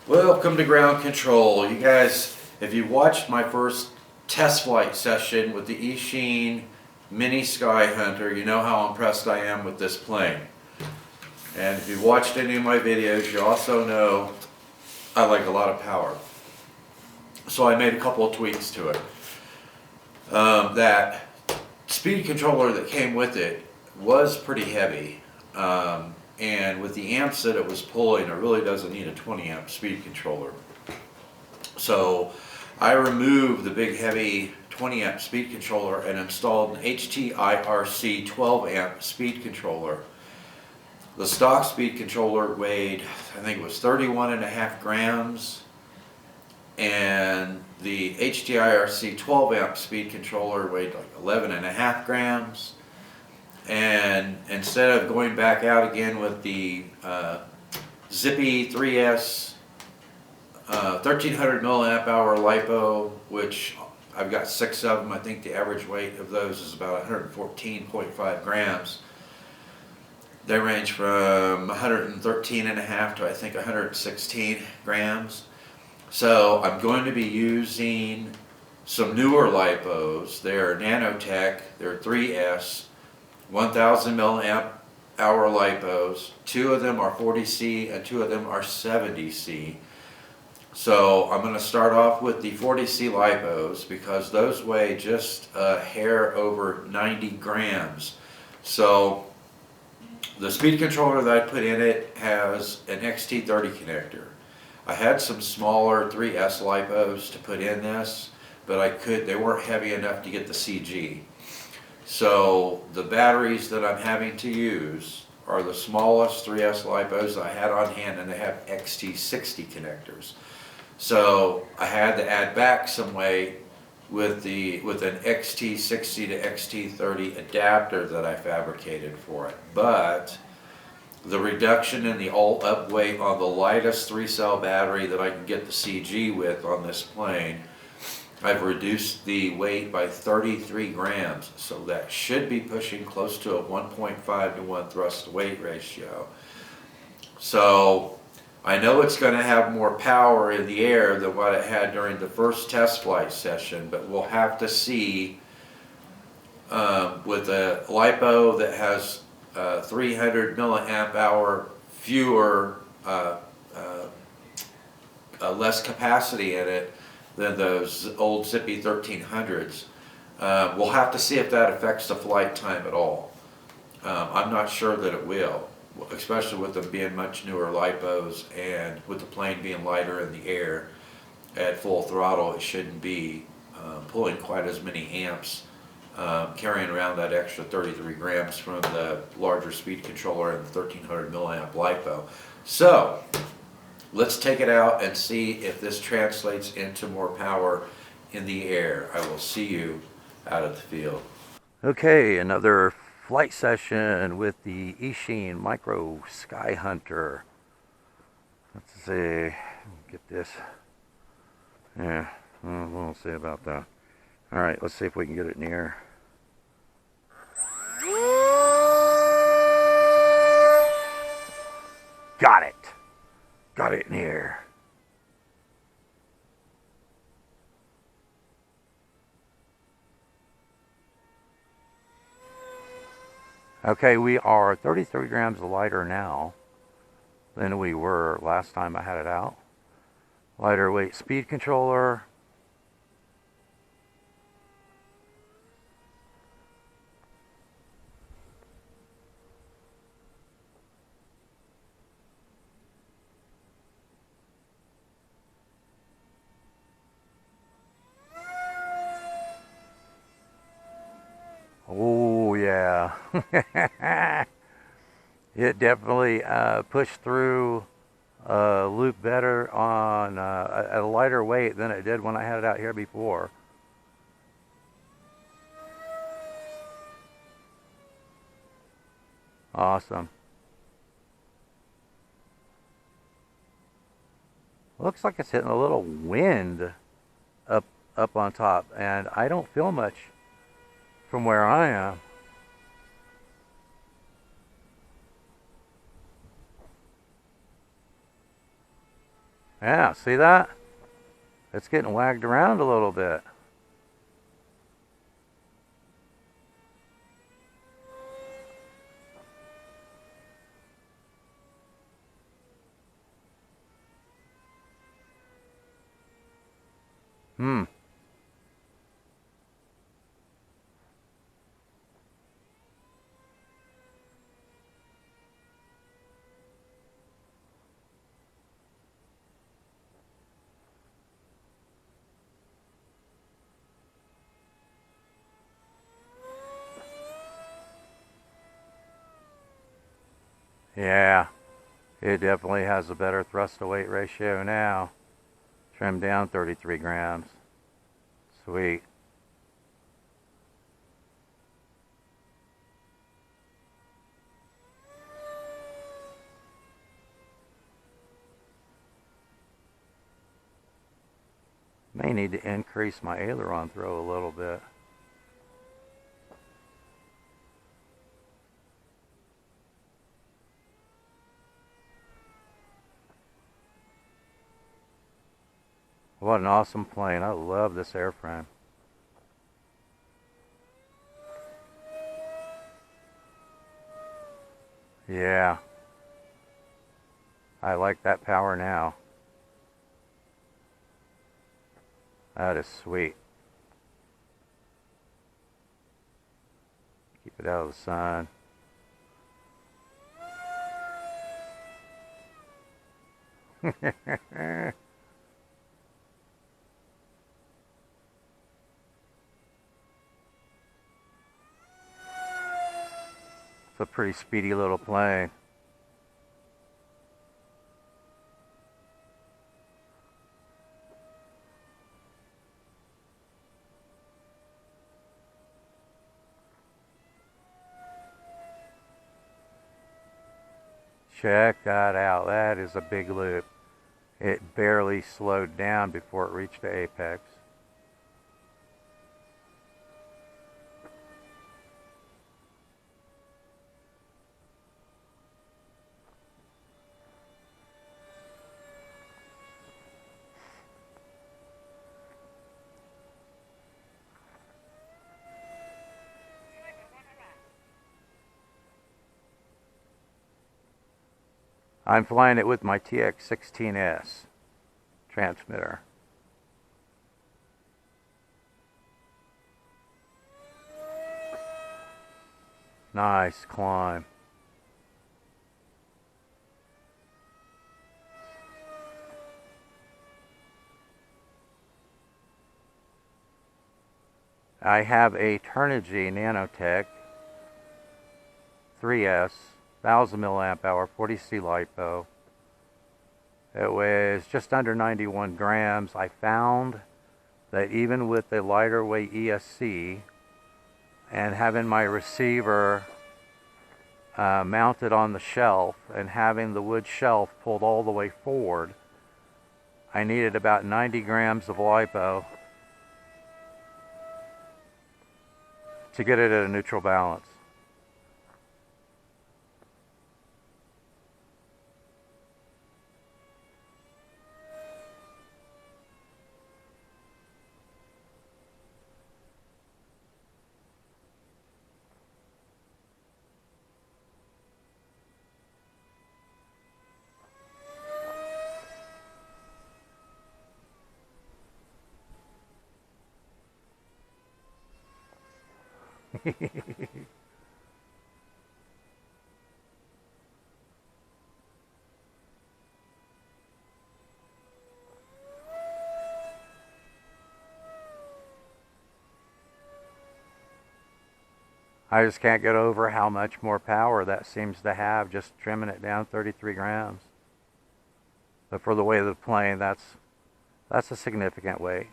Welcome to ground control. You guys, if you watched my first test flight session with the Eachine mini SkyHunter, you know how impressed I am with this plane. And if you've watched any of my videos, you also know I like a lot of power. So I made a couple of tweaks to it. That speed controller that came with it was pretty heavy. And with the amps that it was pulling, it really doesn't need a 20 amp speed controller. So I removed the big heavy 20 amp speed controller and installed an Htirc 12 amp speed controller. The stock speed controller weighed, I think it was 31.5 grams, and the Htirc 12 amp speed controller weighed like 11.5 grams. And instead of going back out again with the Zippy 3S 1300 milliamp hour LIPO, which I've got 6 of them, I think the average weight of those is about 114.5 grams. They range from 113.5 to I think 116 grams. So I'm going to be using some newer LIPOs. They're Nanotech, they're 3S. 1000 milliamp hour LIPOs. 2 of them are 40C and 2 of them are 70C. So I'm going to start off with the 40C LIPOs because those weigh just a hair over 90 grams. So the speed controller that I put in it has an XT30 connector. I had some smaller 3S LIPOs to put in this, but they weren't heavy enough to get the CG. So the batteries that I'm having to use are the smallest 3S LIPOs I had on hand, and they have XT60 connectors. So I had to add back some weight with an XT60 to XT30 adapter that I fabricated for it. But the reduction in the all-up weight on the lightest 3-cell battery that I can get the CG with on this plane, I've reduced the weight by 33 grams, so that should be pushing close to a 1.5 to 1 thrust to weight ratio. So I know it's going to have more power in the air than what it had during the first test flight session, but we'll have to see with a LIPO that has 300 milliamp hour fewer, less capacity in it than those old Zippy 1300s. We'll have to see if that affects the flight time at all. I'm not sure that it will, especially with them being much newer LIPOs and with the plane being lighter in the air. At full throttle, it shouldn't be pulling quite as many amps, carrying around that extra 33 grams from the larger speed controller and the 1300 milliamp LIPO. So let's take it out and see if this translates into more power in the air. I will see you out at the field. Okay, another flight session with the Eachine Micro SkyHunter. Let's see, get this. Yeah, we'll see about that. All right, let's see if we can get it in the air. Got it. Got it in the air. Okay, we are 33 grams lighter now than we were last time I had it out. Lighter weight speed controller. Oh yeah, it definitely pushed through loop better on at a lighter weight than it did when I had it out here before. Awesome. Looks like it's hitting a little wind up on top, and I don't feel much from where I am. Yeah, see that? It's getting wagged around a little bit. Hmm. Yeah, it definitely has a better thrust to weight ratio now. Trimmed down 33 grams. Sweet. May need to increase my aileron throw a little bit. What an awesome plane. I love this airframe. Yeah. I like that power now. That is sweet. Keep it out of the sun. It's a pretty speedy little plane. Check that out. That is a big loop. It barely slowed down before it reached the apex. I'm flying it with my TX16S transmitter. Nice climb. I have a Htirc Nanotech 3S, 1000 milliamp hour, 40C LIPO. It weighs just under 91 grams. I found that even with the lighter weight ESC and having my receiver mounted on the shelf and having the wood shelf pulled all the way forward, I needed about 90 grams of LIPO to get it at a neutral balance. I just can't get over how much more power that seems to have, just trimming it down 33 grams. But for the weight of the plane, that's a significant weight.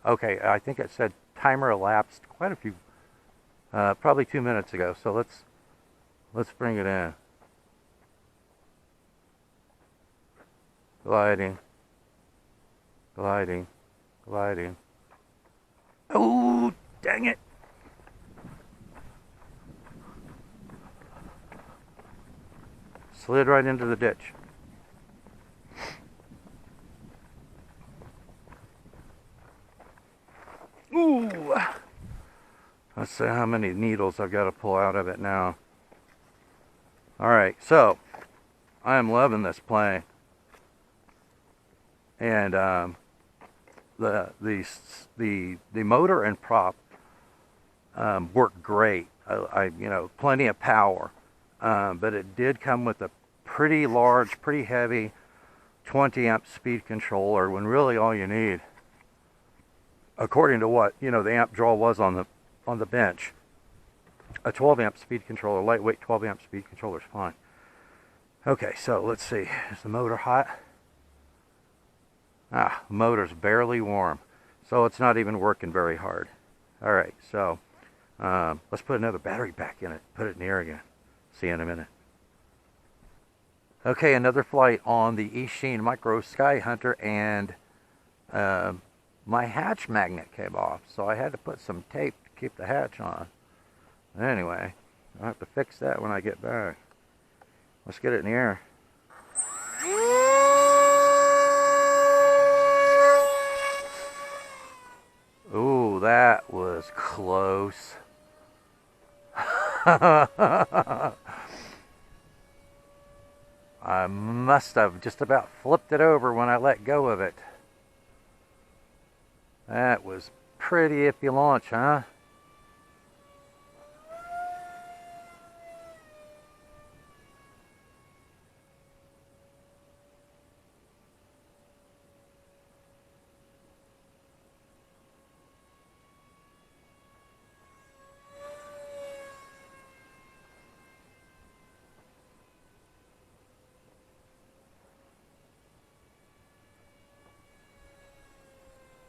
Okay, I think it said timer elapsed quite a few, probably 2 minutes ago. So let's bring it in. Gliding, gliding, gliding. Oh, dang it! slid right into the ditch. Ooh! Let's see how many needles I've got to pull out of it now. Alright, so I am loving this plane. And the motor and prop worked great. You know, plenty of power. But it did come with a pretty large, pretty heavy 20 amp speed controller, when really all you need, according to what, you know, the amp draw was on the bench, a 12 amp speed controller, lightweight 12 amp speed controller is fine. Okay, so let's see, is the motor hot? Ah, the motor's barely warm, so it's not even working very hard. Alright, so let's put another battery back in it, put it in the air again. See you in a minute. Okay, another flight on the Eachine Micro SkyHunter, and my hatch magnet came off, so I had to put some tape to keep the hatch on. Anyway, I'll have to fix that when I get back. Let's get it in the air. Ooh, that was close. I must have just about flipped it over when I let go of it. That was pretty iffy launch, huh?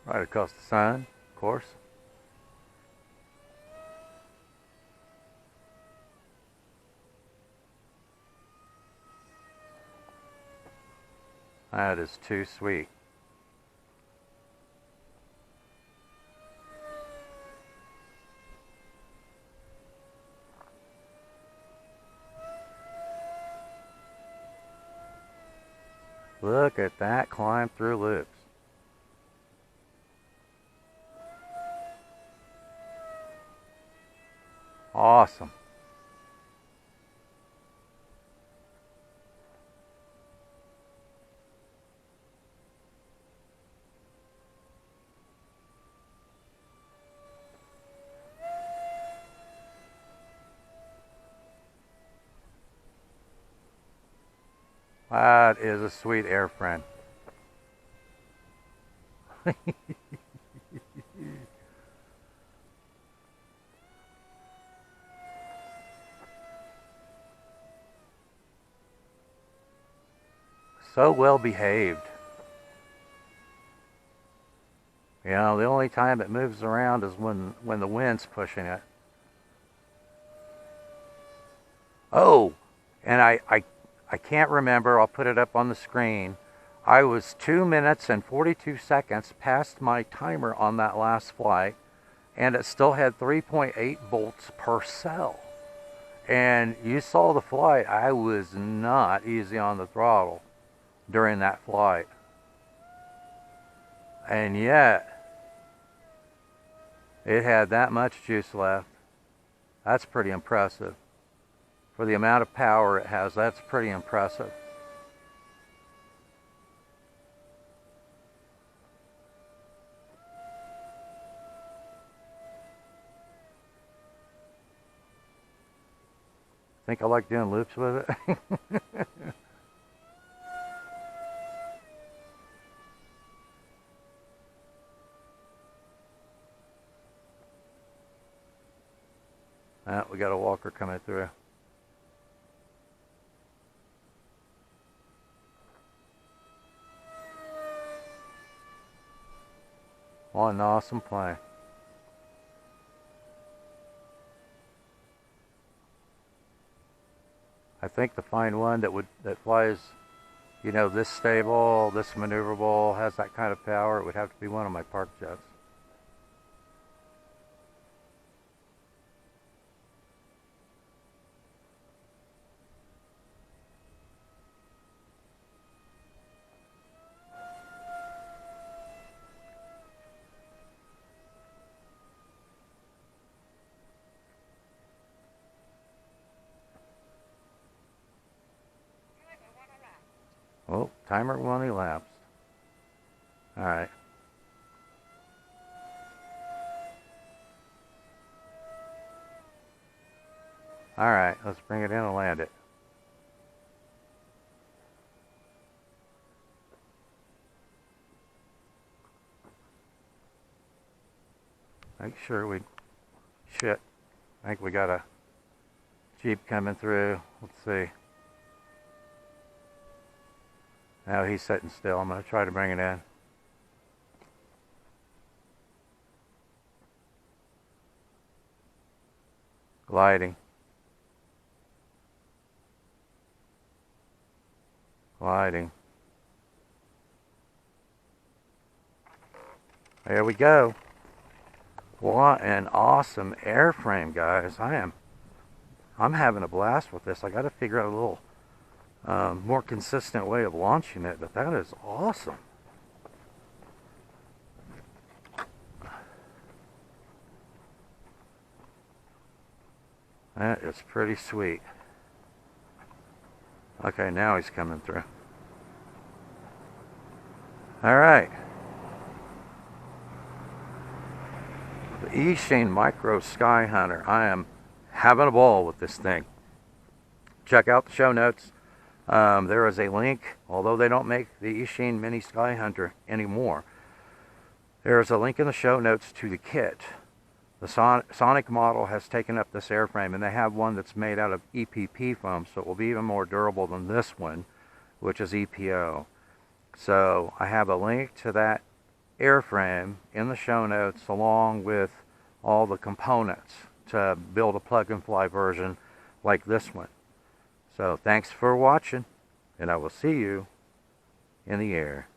Right across the sun, of course. That is too sweet. Look at that climb through loops. Awesome. That is a sweet airframe. So well behaved. You know, the only time it moves around is when the wind's pushing it. Oh, and I can't remember, I'll put it up on the screen. I was 2 minutes and 42 seconds past my timer on that last flight, and it still had 3.8 volts per cell. And you saw the flight, I was not easy on the throttle during that flight. And yet, it had that much juice left. That's pretty impressive. For the amount of power it has, that's pretty impressive. Think I like doing loops with it? We got a walker coming through. What an awesome plane. I think to find one that flies, you know, this stable, this maneuverable, has that kind of power, it would have to be one of my park jets. Oh, timer 1 elapsed. Alright. Alright, let's bring it in and land it. Make sure we... Shit. I think we got a Jeep coming through. Let's see. Now he's sitting still. I'm going to try to bring it in. Gliding. Gliding. There we go. What an awesome airframe, guys. I'm having a blast with this. I got to figure out a little more consistent way of launching it, but that is awesome. That is pretty sweet. Okay, now he's coming through. Alright. The Eachine Micro SkyHunter. I am having a ball with this thing. Check out the show notes. There is a link, although they don't make the Eachine Mini SkyHunter anymore. There is a link in the show notes to the kit. The Sonicmodell has taken up this airframe, and they have one that's made out of EPP foam, so it will be even more durable than this one, which is EPO. So I have a link to that airframe in the show notes, along with all the components to build a plug-and-fly version like this one. So thanks for watching, and I will see you in the air.